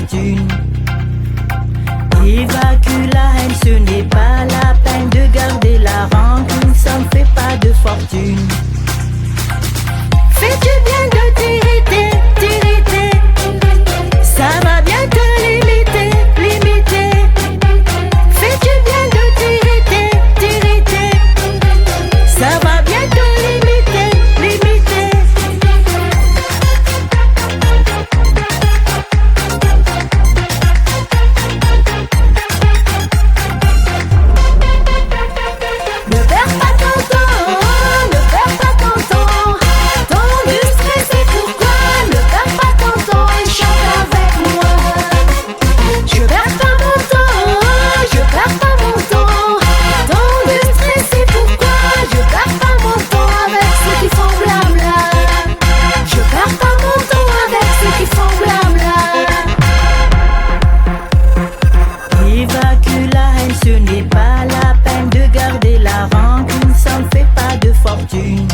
fortune. Évacue la haine, ce n'est pas la peine de garder la rancune, ça ne fait pas de fortune. Fais du bien de t'irriter, t'irriter, ça va bien te limiter, limiter. Fais du bien de t'irriter, t'irriter, ça va bien te limiter, limiter. Ne perds pas ton temps, ne perds pas ton temps. Tant de stress et pourquoi ne perds pas ton temps et chante avec moi. Je perds pas mon temps, je perds pas mon temps. Tant de stress et pourquoi je perds pas mon temps avec ceux qui font blabla. Je perds pas mon temps avec ceux qui font blabla. Évacue la haine, ce n'est pas la peine de garder la rancune, ça ne fait pas de fortune.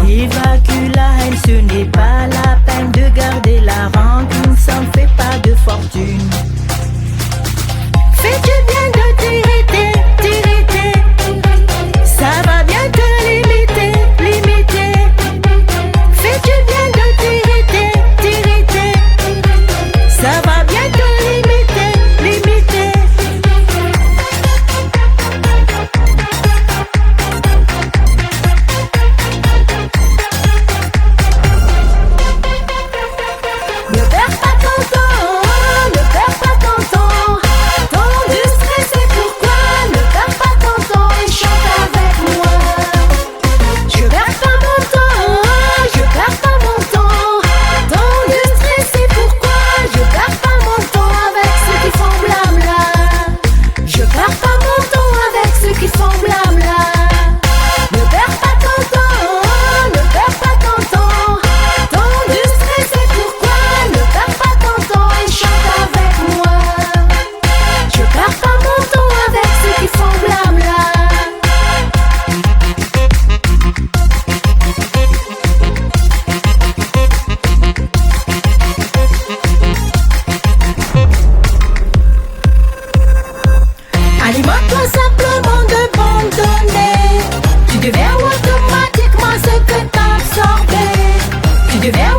Évacue la haine, ce n'est pas la peine de garder la rancune, ça ne fait pas de fortune. Fais du bien de t'irriter, t'irriter, ça va bien te limiter, limiter. Fais du bien de t'irriter, t'irriter, ça va bien te limiter, limiter. Ne perds pas ton temps, ne perds pas ton temps. Tant de stress et pourquoi ne perds pas ton temps et chante avec moi. Je perds pas mon temps, je perds pas mon temps. Tant de stress et pourquoi je perds pas mon temps avec ceux qui font blabla. Je perds pas mon temps avec ceux qui font blabla. Ne perds pas ton temps, ne perds pas ton temps. Tant de stress et pourquoi ne perds pas ton temps et chante avec moi. Je perds pas mon temps avec ceux qui font blabla. Alimente-toi simplement de bonnes données. Tu deviens automatiquement ce que t'absorbais. Tu deviens